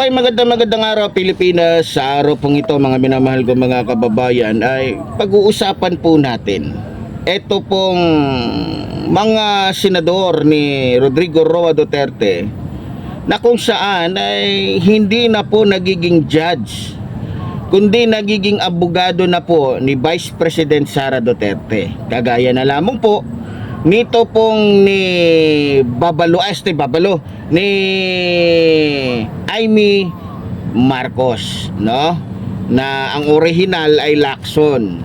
Okay, magandang araw Pilipinas. Sa araw pong ito mga minamahal ko mga kababayan ay pag-uusapan po natin ito pong mga senador ni Rodrigo Roa Duterte na kung saan ay hindi na po nagiging judge kundi nagiging abogado na po ni Vice President Sara Duterte. Kagaya na lamang po nito pong ni ni Amy Marcos, no? Na ang original ay Lacson,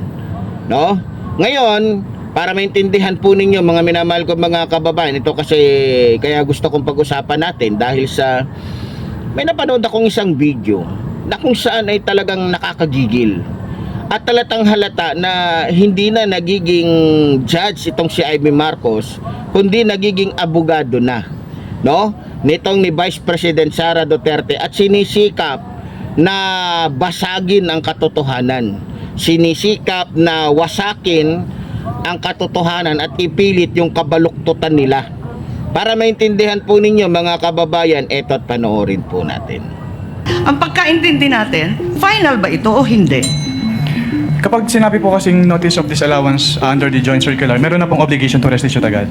no? Ngayon, para maintindihan po ninyo mga minamahal ko mga kababayan, ito kasi kaya gusto kong pag-usapan natin dahil sa may napanood akong isang video na kung saan ay talagang nakakagigil. At talatang halata na hindi na nagiging judge itong si Amy Marcos, kundi nagiging abogado na, no? Nitong ni Vice President Sara Duterte at sinisikap na basagin ang katotohanan. Sinisikap na wasakin ang katotohanan at ipilit yung kabaluktutan nila. Para maintindihan po ninyo mga kababayan, eto't panoorin po natin. Ang pagkaintindi natin, final ba ito o hindi? Kapag sinabi po kasing notice of disallowance under the joint circular, meron na pong obligation to restitute agad.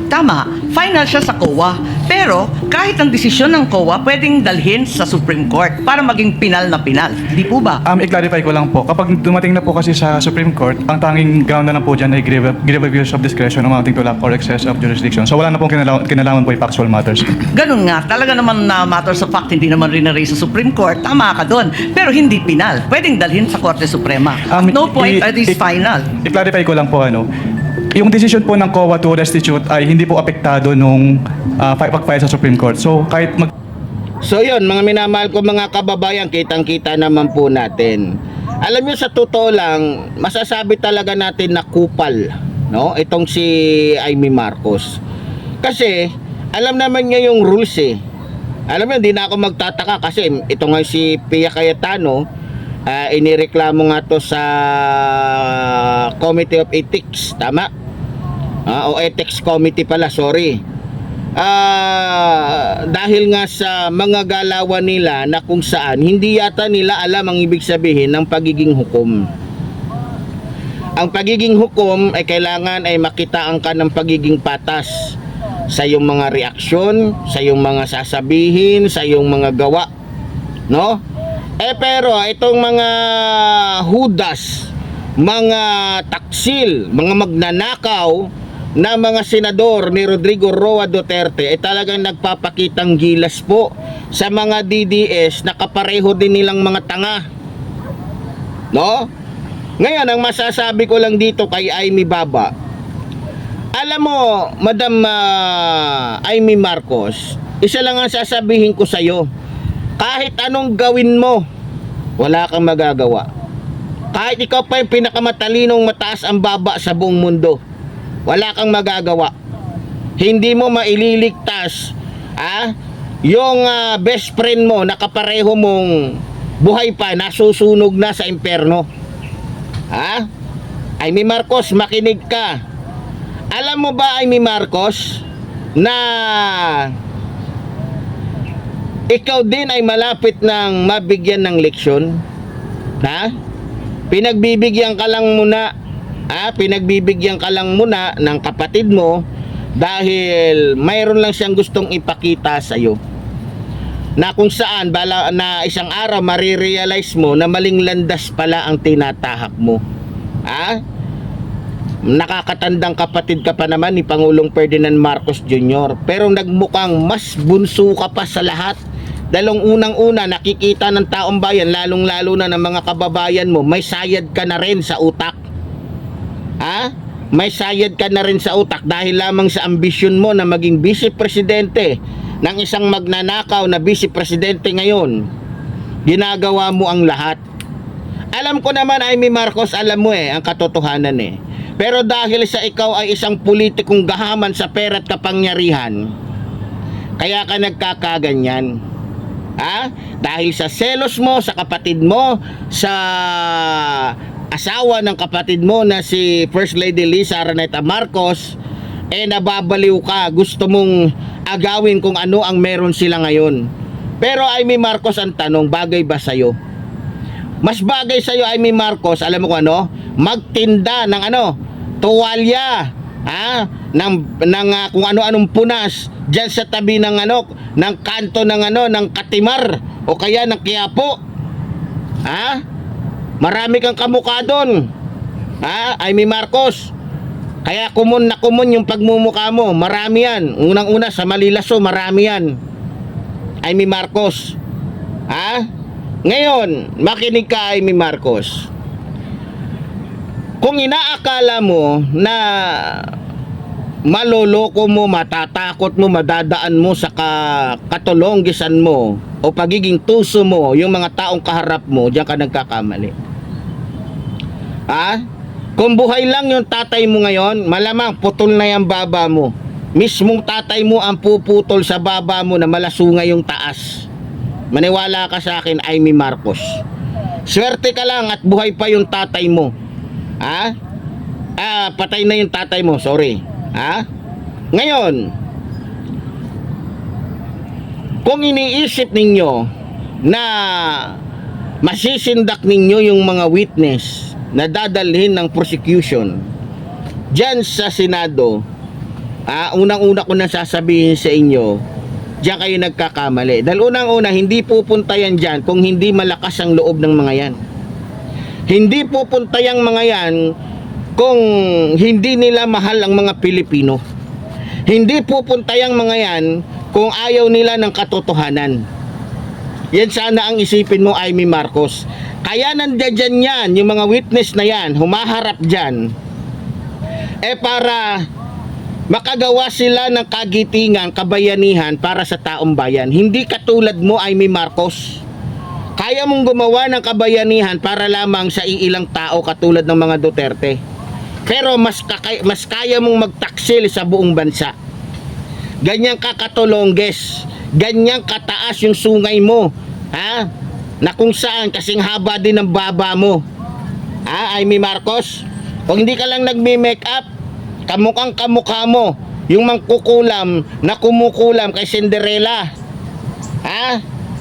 Tama, final siya sa COA. Pero kahit ang desisyon ng COA, pwedeng dalhin sa Supreme Court para maging pinal na pinal. Di po ba? I-clarify ko lang po, kapag dumating na po kasi sa Supreme Court, ang tanging ground na lang po dyan ay grave abuse of discretion amounting to lack or excess of jurisdiction. So wala na pong kinalaman po yung factual matters. Ganun nga, talaga naman na matters of fact, hindi naman rin na-raise sa Supreme Court. Tama ka doon. Pero hindi pinal. Pwedeng dalhin sa Korte Suprema. At no point at is final. I-clarify ko lang po, yung decision po ng COA to restitute ay hindi po apektado nung pag-file sa Supreme Court. So kahit So yun, mga minamahal ko mga kababayan, kitang-kita naman po natin. Alam nyo, sa totoo lang, masasabi talaga natin na kupal, no? Itong si Amy Marcos. Kasi, alam naman niya yung rules eh. Alam mo, hindi na ako magtataka kasi ito nga si Pia Cayetano, inireklamo nga to sa Committee of Ethics, tama? O Ethics Committee pala, sorry. Dahil nga sa mga galawan nila na kung saan hindi yata nila alam ang ibig sabihin ng pagiging hukom. Ang pagiging hukom ay kailangan ay makitaan ka ng pagiging patas sa iyong mga reaksyon, sa iyong mga sasabihin, sa iyong mga gawa, no? Pero itong mga hudas, mga taksil, mga magnanakaw na mga senador ni Rodrigo Roa Duterte ay talagang nagpapakitang gilas po sa mga DDS na kapareho din nilang mga tanga, no? Ngayon, ang masasabi ko lang dito kay Amy Baba, alam mo, Madam Amy Marcos, isa lang ang sasabihin ko sa'yo, kahit anong gawin mo, wala kang magagawa. Kahit ikaw pa yung pinakamatalinong mataas ang baba sa buong mundo, wala kang magagawa. Hindi mo maililigtas yung best friend mo na kapareho mong buhay pa, nasusunog na sa impyerno. Amy Marcos, makinig ka. Alam mo ba, Amy Marcos, na ikaw din ay malapit ng mabigyan ng leksyon? Pinagbibigyan ka lang muna ng kapatid mo dahil mayroon lang siyang gustong ipakita sa iyo na kung saan na isang araw marirealize mo na maling landas pala ang tinatahak mo. Nakakatandang kapatid ka pa naman ni Pangulong Ferdinand Marcos Jr. pero nagmukhang mas bunso ka pa sa lahat. Dalong unang-una nakikita ng taong bayan, lalong-lalo na ng mga kababayan mo, may sayad ka na rin sa utak. May sayad ka na rin sa utak dahil lamang sa ambisyon mo na maging vice presidente ng isang magnanakaw na vice presidente ngayon. Ginagawa mo ang lahat. Alam ko naman, Amy Marcos, alam mo ang katotohanan Pero dahil sa ikaw ay isang politikong gahaman sa pera at kapangyarihan, kaya ka nagkakaganyan. Dahil sa selos mo sa kapatid mo, sa asawa ng kapatid mo na si First Lady Liza Araneta Marcos, nababaliw ka, gusto mong agawin kung ano ang meron sila ngayon. Pero Amy Marcos, ang tanong, bagay ba sa'yo? Mas bagay sa'yo, Amy Marcos, alam mo kung ano? Magtinda ng tuwalya, ng kung ano-anong punas diyan sa tabi ng ng kanto ng Katimar o kaya ng Quiapo. Marami kang kamukha doon. Amy Marcos. Kaya kumun yung pagmumukha mo. Marami yan. Unang-una sa Malilaso, marami yan. Amy Marcos. Ngayon, makinig ka, Amy Marcos. Kung inaakala mo na maloloko mo, matatakot mo, madadaan mo sa katulonggisan mo o pagiging tuso mo yung mga taong kaharap mo, diyan ka nagkakamali. Kung buhay lang yung tatay mo ngayon, malamang putol na yung baba mo. Mismong tatay mo ang puputol sa baba mo na malasungay yung taas. Maniwala ka sa akin, Amy Marcos. Swerte ka lang at buhay pa yung tatay mo. Patay na yung tatay mo, sorry. Ngayon, kung iniisip ninyo na masisindak ninyo yung mga witness na dadalhin ng prosecution dyan sa Senado, unang-una ko na sasabihin sa inyo, diyan kayo nagkakamali. Dahil unang-una, hindi pupunta yan dyan kung hindi malakas ang loob ng mga yan. Hindi pupunta yung mga yan kung hindi nila mahal ang mga Pilipino. Hindi pupunta yung mga yan kung ayaw nila ng katotohanan. Yan sana ang isipin mo, Amy Marcos. Kaya nandiyan yan, yung mga witness na yan, humaharap dyan, para makagawa sila ng kagitingan, kabayanihan para sa taong bayan. Hindi katulad mo, Amy Marcos. Kaya mong gumawa ng kabayanihan para lamang sa iilang tao katulad ng mga Duterte. Pero mas kaya mong magtaksil sa buong bansa. Ganyan ka katulongges, ganyan kataas yung sungay mo, na kung saan kasing haba din ng baba mo. Amy Marcos, kung hindi ka lang nagme-make up, kamukhang kamukha mo yung mangkukulam na kumukulam kay Cinderella.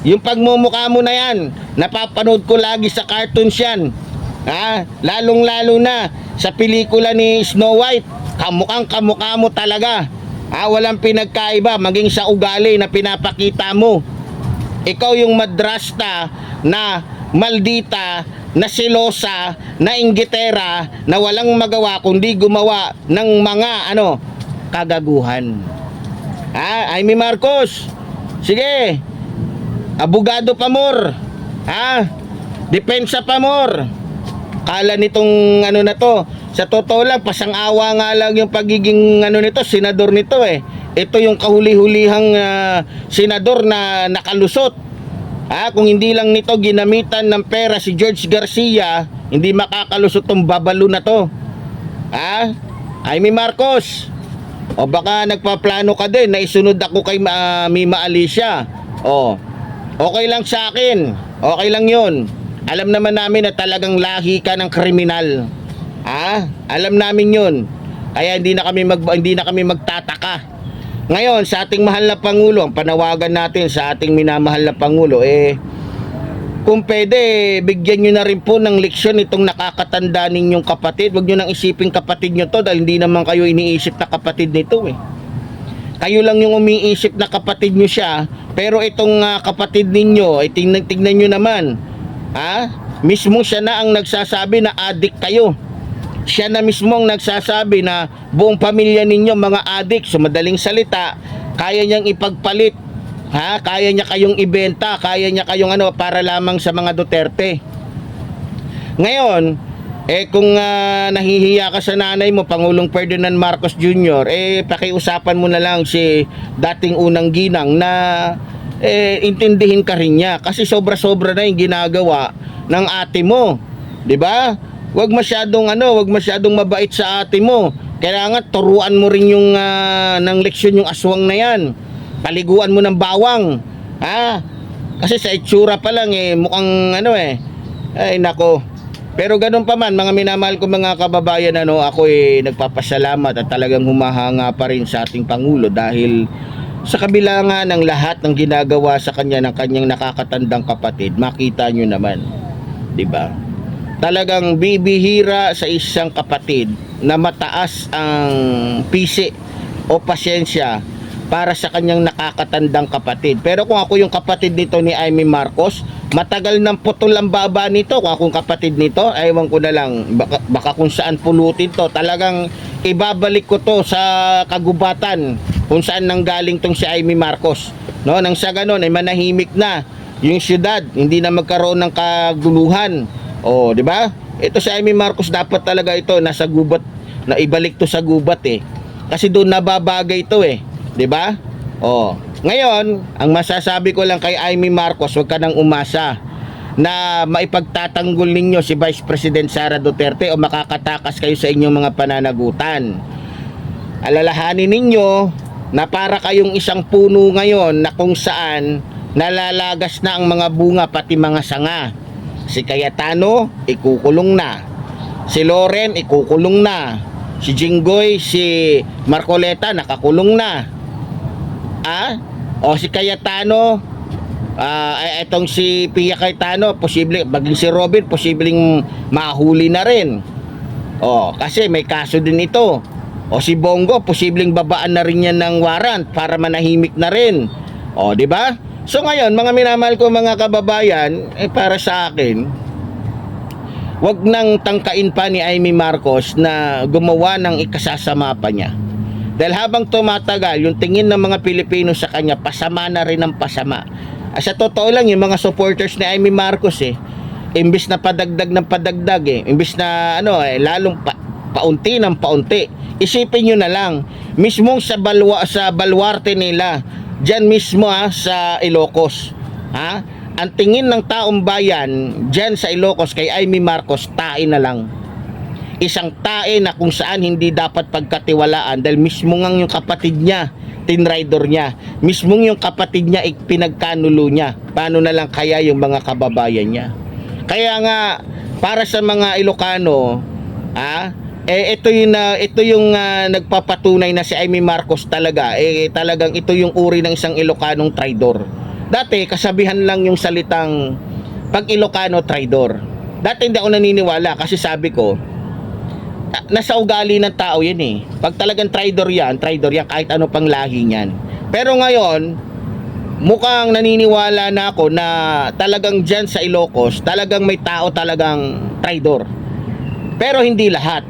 Yung pagmumukha mo na yan, napapanood ko lagi sa cartoons yan. Lalong-lalo na sa pelikula ni Snow White, kamukhang kamukha mo talaga. Walang pinagkaiba, maging sa ugali na pinapakita mo. Ikaw yung madrasta na maldita, na silosa, na inggitera, na walang magawa kundi gumawa ng mga kagaguhan. Amy Marcos, sige, abogado pa more, depensa pa more. Kala nitong na to, sa totoo lang, pasang-awa nga lang yung pagiging nito, senador nito Ito yung kahuli-hulihang senador na nakalusot. Kung hindi lang nito ginamitan ng pera si George Garcia, hindi makakalusot tong babalo na to. Amy Marcos, o baka nagpaplano ka din na isunod ako kay Mima Alicia. Okay lang sa akin, okay lang yun. Alam naman namin na talagang lahi ka ng kriminal. Alam namin yun. Kaya hindi na kami magtataka. Ngayon, sa ating mahal na Pangulo, ang panawagan natin sa ating minamahal na Pangulo, kung pwede, bigyan nyo na rin po ng leksyon itong nakakatanda ninyong kapatid. Huwag nyo nang isipin kapatid nyo to dahil hindi naman kayo iniisip na kapatid nito Kayo lang yung umiisip na kapatid nyo siya, pero itong kapatid ninyo, tingnan nyo naman, mismo siya na ang nagsasabi na adik kayo. Siya na mismo ang nagsasabi na buong pamilya ninyo mga adik. So madaling salita, kaya niyang ipagpalit, kaya niya kayong ibenta, kaya niya kayong para lamang sa mga Duterte. Ngayon, kung nahihiya ka sa nanay mo, Pangulong Ferdinand Marcos Jr., pakiusapan mo na lang si dating unang ginang na intindihin ka rin niya kasi sobra-sobra na yung ginagawa ng ate mo, 'di ba? Wag masyadong mabait sa ate mo. Kailangan turuan mo rin yung ng leksyon yung aswang na yan. Paliguan mo ng bawang. Kasi sa itsura pa lang mukhang ay nako. Pero ganun pa man, mga minamahal ko mga kababayan, ako nagpapasalamat at talagang humahanga pa rin sa ating Pangulo dahil Sa kabila nga ng lahat ng ginagawa sa kanya ng kanyang nakakatandang kapatid, makita nyo naman, di ba? Talagang bibihira sa isang kapatid na mataas ang pisi o pasyensya para sa kanyang nakakatandang kapatid. Pero kung ako yung kapatid nito ni Amy Marcos, matagal nang putol ang baba nito. Kung akong kapatid nito, aywan ko na lang, baka kung saan pulutin to. Talagang ibabalik ko to sa kagubatan kung saan nanggaling tong si Amy Marcos. No, nang sa ganon ay manahimik na yung syudad, hindi na magkaroon ng kaguluhan. Oh, di ba? Ito si Amy Marcos, dapat talaga ito nasa gubat, na ibalik to sa gubat eh. Kasi doon nababagay ito eh, di ba? Oh, ngayon, ang masasabi ko lang kay Amy Marcos, huwag ka nang umasa na maipagtatanggol ninyo si Vice President Sara Duterte o makakatakas kayo sa inyong mga pananagutan. Alalahanin ninyo na para kayong isang puno ngayon na kung saan nalalagas na ang mga bunga pati mga sanga. Si Cayetano, ikukulong na. Si Loren, ikukulong na. Si Jinggoy, si Marcoleta, nakakulong na. O si Cayetano, etong si Pia Cayetano, posible, baging si Robin, posibleng mahuli na rin. Kasi may kaso din ito. O si Bongo, posibleng babaan na rin yan ng warrant para manahimik na rin. Di ba? So ngayon, mga minamahal ko mga kababayan, para sa akin, wag nang tangkain pa ni Amy Marcos na gumawa ng ikasasama pa niya. Dahil habang tumatagal, yung tingin ng mga Pilipino sa kanya, pasama na rin ang pasama. Sa totoo lang, yung mga supporters ni Amy Marcos imbis na padagdag ng padagdag imbis na lalong paunti ng paunti. Isipin nyo na lang, mismong sa baluarte nila, dyan mismo sa Ilocos, ang tingin ng taong bayan dyan sa Ilocos kay Amy Marcos, tae na lang. Isang tae na kung saan hindi dapat pagkatiwalaan dahil mismo nga yung kapatid niya, tinrider niya, mismong yung kapatid niya pinagkanulo niya. Paano na lang kaya yung mga kababayan niya? Kaya nga, para sa mga Ilocano, ito yung nagpapatunay na si Amy Marcos talaga, talagang ito yung uri ng isang Ilocanong traidor. Dati kasabihan lang yung salitang pag Ilocano traidor. Dati hindi ako naniniwala kasi sabi ko nasa ugali ng tao yan eh. Pag talagang traidor yan kahit ano pang lahi niyan. Pero ngayon mukhang naniniwala na ako na talagang dyan sa Ilocos talagang may tao talagang traidor. Pero hindi lahat,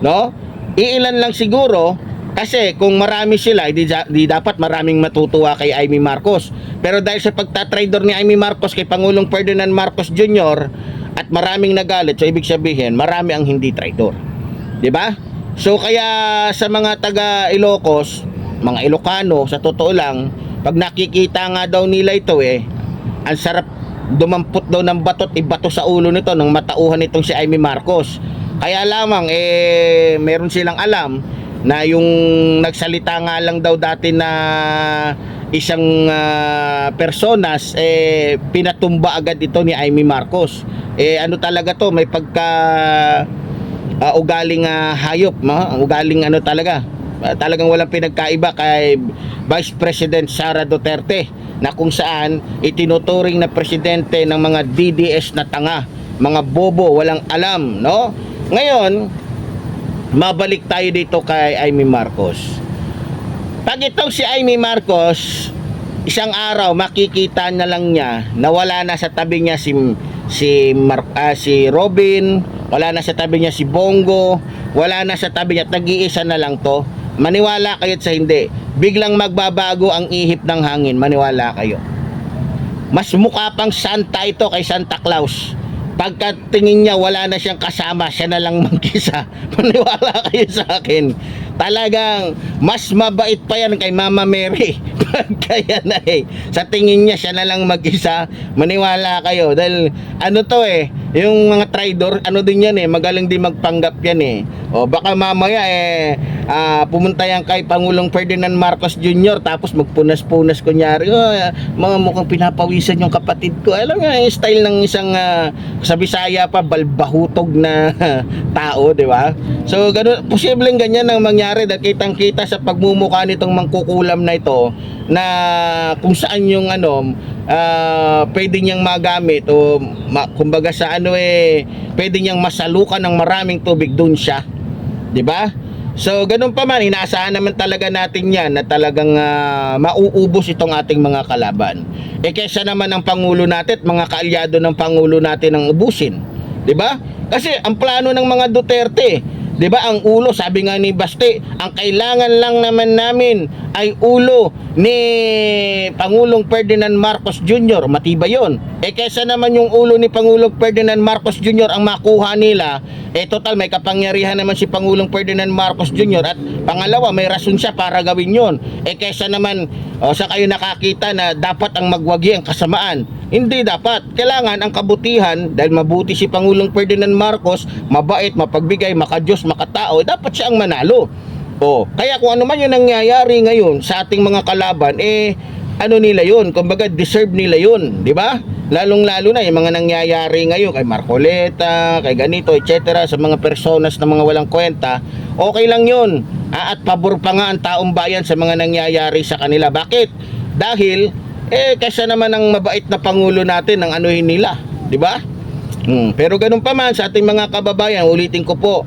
no? Iilan lang siguro. Kasi kung marami sila, di dapat maraming matutuwa kay Amy Marcos. Pero dahil sa pagtatraidor ni Amy Marcos kay Pangulong Ferdinand Marcos Jr. at maraming nagalit, so ibig sabihin, marami ang hindi traidor. Di ba? So kaya sa mga taga Ilocos, mga Ilocano, sa totoo lang, pag nakikita nga daw nila ito ang sarap dumampot daw ng batot, ibato sa ulo nito ng matauhan nitong si Amy Marcos. Kaya lamang, meron silang alam na yung nagsalita nga lang daw dati na isang personas pinatumba agad ito ni Amy Marcos. Ano talaga to, may pagka ugaling hayop, ugaling talaga. Talagang walang pinagkaiba kay Vice President Sara Duterte na kung saan itinuturing na presidente ng mga DDS na tanga, mga bobo, walang alam, no? Ngayon, mabalik tayo dito kay Amy Marcos. Pag itong si Amy Marcos, isang araw makikita na lang niya na wala na sa tabi niya si Robin, wala na sa tabi niya si Bongo, wala na sa tabi niya, tag-iisa na lang to. Maniwala kayo sa hindi, biglang magbabago ang ihip ng hangin, maniwala kayo. Mas mukha pang Santa ito kay Santa Claus. Pagkatingin niya wala na siyang kasama, siya na lang mag-isa. Maniwala kayo sa akin, talagang mas mabait pa yan kay Mama Mary. Kaya na sa tingin niya siya na lang mag-isa. Maniwala kayo dahil yung mga traidor, din yan magaling din magpanggap yan baka mamaya pumunta yan kay Pangulong Ferdinand Marcos Jr. tapos magpunas-punas kunyari, mga mukhang pinapawisan yung kapatid ko. Alam nga yung style ng isang sa Bisaya pa, balbahutog na tao, di ba? So ganun, posibleng ganyan ang mangyari dahil kitang-kita sa pagmumukha nitong mangkukulam na ito na kung saan yung pwede niyang magamit o kumbaga sa pwede niyang masalukan ng maraming tubig, doon siya, 'di ba? So ganun pa man, inaasahan naman talaga natin yan na talagang mauubos itong ating mga kalaban. Kaysa naman ang Pangulo natin at mga kaalyado ng Pangulo natin ang ubusin, 'di ba? Kasi ang plano ng mga Duterte, 'di ba, ang ulo, sabi nga ni Baste, ang kailangan lang naman namin ay ulo ni Pangulong Ferdinand Marcos Jr. Matibay yun. Kaysa naman yung ulo ni Pangulong Ferdinand Marcos Jr. ang makuha nila, total may kapangyarihan naman si Pangulong Ferdinand Marcos Jr. at pangalawa, may rason siya para gawin yun. Kaysa naman, sa kayo nakakita na dapat ang magwagi ang kasamaan. Hindi dapat. Kailangan ang kabutihan, dahil mabuti si Pangulong Ferdinand Marcos, mabait, mapagbigay, makadiyos, makatao, dapat siya ang manalo. Kaya kung ano man yung nangyayari ngayon sa ating mga kalaban, ano nila yun, kumbaga deserve nila yun, di ba? Lalong-lalo na yung mga nangyayari ngayon kay Marcoleta, kay ganito, etc. sa mga personas na mga walang kwenta, okay lang yun. At pabor pa nga ang taong bayan sa mga nangyayari sa kanila. Bakit? Dahil kaysa naman ang mabait na Pangulo natin ang anuhin nila, di ba? Pero ganun pa man sa ating mga kababayan, ulitin ko po,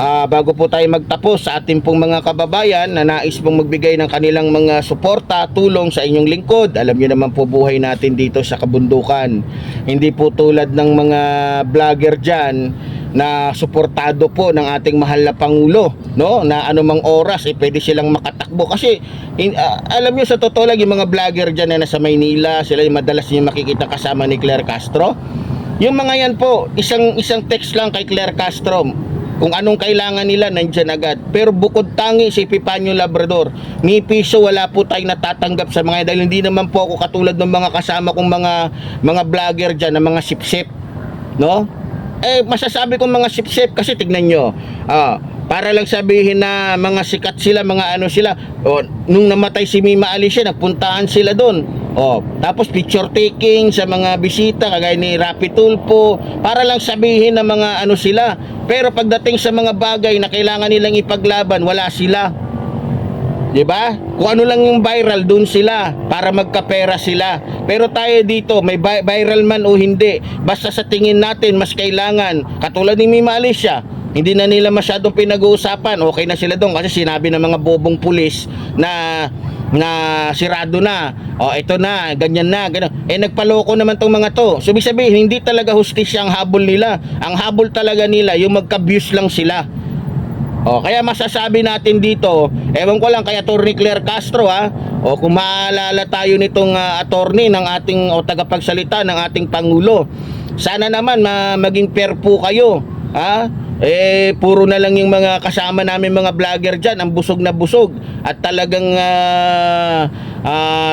bago po tayo magtapos, sa ating pong mga kababayan na nais pong magbigay ng kanilang mga suporta, tulong sa inyong lingkod, alam niyo naman po buhay natin dito sa kabundukan. Hindi po tulad ng mga vlogger dyan na suportado po ng ating mahal na Pangulo, no? Na anumang oras pwede silang makatakbo kasi alam niyo, sa totoo lang, yung mga vlogger dyan na nasa Maynila, sila yung madalas niyo makikita kasama ni Claire Castro. Yung mga yan po, isang text lang kay Claire Castro, kung anong kailangan nila, nandyan agad. Pero bukod tangi si Epifanio Labrador, ni piso wala po tayong natatanggap sa mga, dahil hindi naman po ako katulad ng mga kasama kong mga vlogger dyan, na mga sip-sip, no? Masasabi kong mga sip-sip kasi tignan nyo, para lang sabihin na mga sikat sila, mga ano sila. Nung namatay si Mima Alicia, nagpuntaan sila doon. Tapos picture taking sa mga bisita kagaya ni Rapi Tulfo, para lang sabihin na mga ano sila. Pero pagdating sa mga bagay na kailangan nilang ipaglaban, wala sila. 'Di ba? Kung ano lang yung viral, doon sila para magkapera sila. Pero tayo dito, may viral man o hindi, basta sa tingin natin mas kailangan, katulad ni Mima Alicia, hindi na nila masyadong pinag-uusapan, okay na sila doon kasi sinabi ng mga bobong pulis na sirado na, ito na, ganyan na, ganyan. Nagpaloko naman tong mga to. So ibig sabihin, hindi talaga hustisya ang habol nila. Ang habol talaga nila, yung magka-views lang sila. Kaya masasabi natin dito, ewan ko lang kay Atty. Claire Castro, kung maalala tayo nitong attorney ng ating tagapagsalita ng ating Pangulo, sana naman maging fair po kayo, puro na lang yung mga kasama namin mga vlogger dyan, ang busog na busog at talagang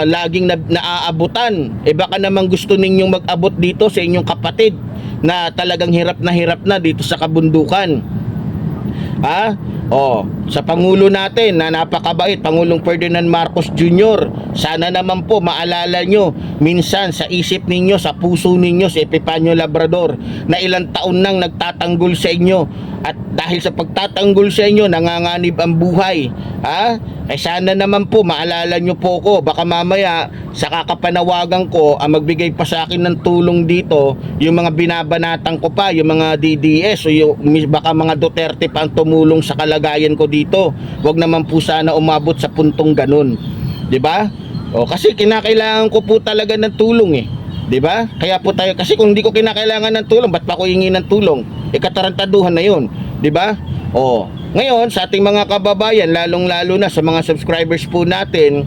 laging naaabutan. Baka naman gusto ninyong mag-abot dito sa inyong kapatid na talagang hirap na dito sa kabundukan. Sa Pangulo natin na napakabait, Pangulong Ferdinand Marcos Jr., sana naman po maalala nyo minsan sa isip ninyo, sa puso ninyo, si Epifanio Labrador na ilang taon nang nagtatanggol sa inyo, at dahil sa pagtatanggol sa inyo nanganganib ang buhay. Sana naman po maalala nyo po ko, baka mamaya sa kakapanawagan ko ang magbigay pa sa akin ng tulong dito, yung mga binabanatan ko pa, yung mga DDS o yung baka mga Duterte pa ang tumulong sa kalagayan ko dito. Wag naman po sana umabot sa puntong ganun, 'di ba? Kasi kinakailangan ko po talaga ng tulong, 'di ba? Kaya po tayo, kasi kung hindi ko kinakailangan ng tulong, ba't pa ako hingi ng tulong? Katarantaduhan na 'yon, 'di ba? Ngayon sa ating mga kababayan, lalong-lalo na sa mga subscribers po natin,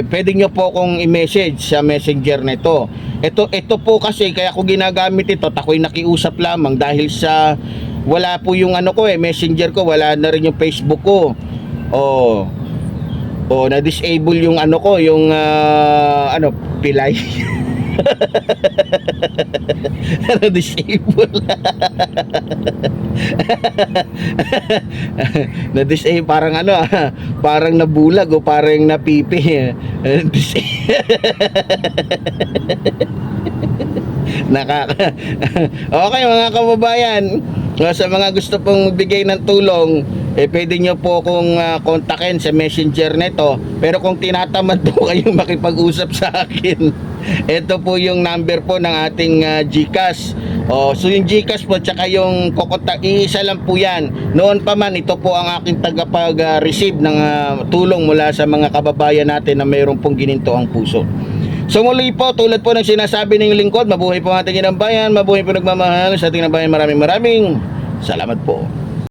pwede nyo po akong i-message sa messenger na ito. Ito po kasi, kaya ko ginagamit ito, ako'y nakiusap lamang dahil sa wala po yung ano ko messenger ko, wala na rin yung Facebook ko. Na-disable yung ano ko, yung pilay. Na-disable. Na-disable, parang parang nabulag o parang napipi. Okay mga kababayan, sa mga gusto pong magbigay ng tulong, pwede nyo po kung kontakin sa messenger nito. Pero kung tinatamad po kayong makipag-usap sa akin, ito po yung number po ng ating GCash. So yung GCash po tsaka yung kokontak, iisa lang po yan. Noon pa man, ito po ang aking tagapag-receive ng tulong mula sa mga kababayan natin na mayroon pong gininto ang puso. So muli po, tulad po ng sinasabi ng lingkod, mabuhay po ang ating inang bayan, mabuhay po nagmamahal sa ating inang bayan. Maraming salamat po.